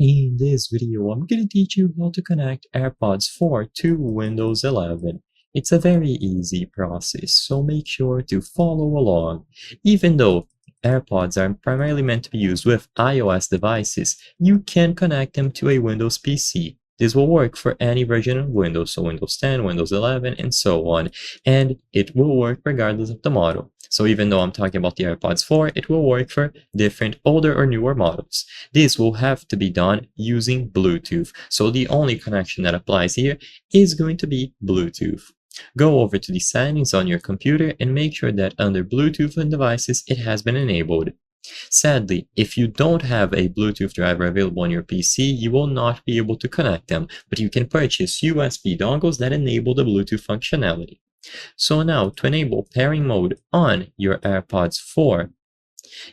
In this video, I'm going to teach you how to connect AirPods 4 to Windows 11. It's a very easy process, so make sure to follow along. Even though AirPods are primarily meant to be used with iOS devices, you can connect them to a Windows PC. This will work for any version of Windows, so Windows 10, Windows 11, and so on, and it will work regardless of the model. So even though I'm talking about the AirPods 4, it will work for different older or newer models. This will have to be done using Bluetooth. So the only connection that applies here is going to be Bluetooth. Go over to the settings on your computer and make sure that under Bluetooth and devices it has been enabled. Sadly, if you don't have a Bluetooth driver available on your PC, you will not be able to connect them, but you can purchase USB dongles that enable the Bluetooth functionality. So now, to enable pairing mode on your AirPods 4,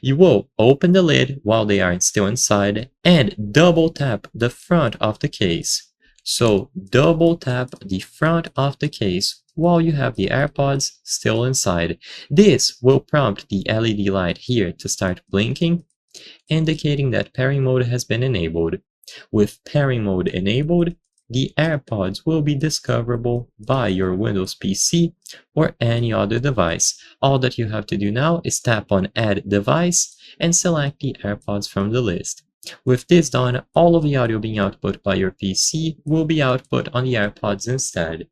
you will open the lid while they are still inside and double tap the front of the case. So double tap the front of the case while you have the AirPods still inside. This will prompt the LED light here to start blinking, indicating that pairing mode has been enabled. With pairing mode enabled, the AirPods will be discoverable by your Windows PC or any other device. All that you have to do now is tap on Add Device and select the AirPods from the list. With this done, all of the audio being output by your PC will be output on the AirPods instead.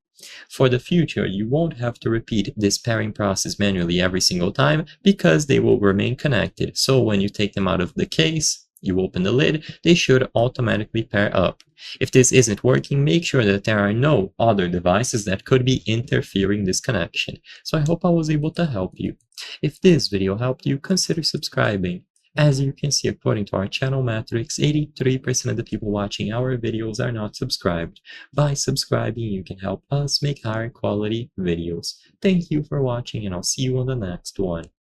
For the future, you won't have to repeat this pairing process manually every single time because they will remain connected. So when you take them out of the case, you open the lid, they should automatically pair up. If this isn't working, make sure that there are no other devices that could be interfering this connection. So I hope I was able to help you. If this video helped you, consider subscribing. As you can see, according to our channel metrics, 83% of the people watching our videos are not subscribed. By subscribing, you can help us make higher quality videos. Thank you for watching, and I'll see you on the next one.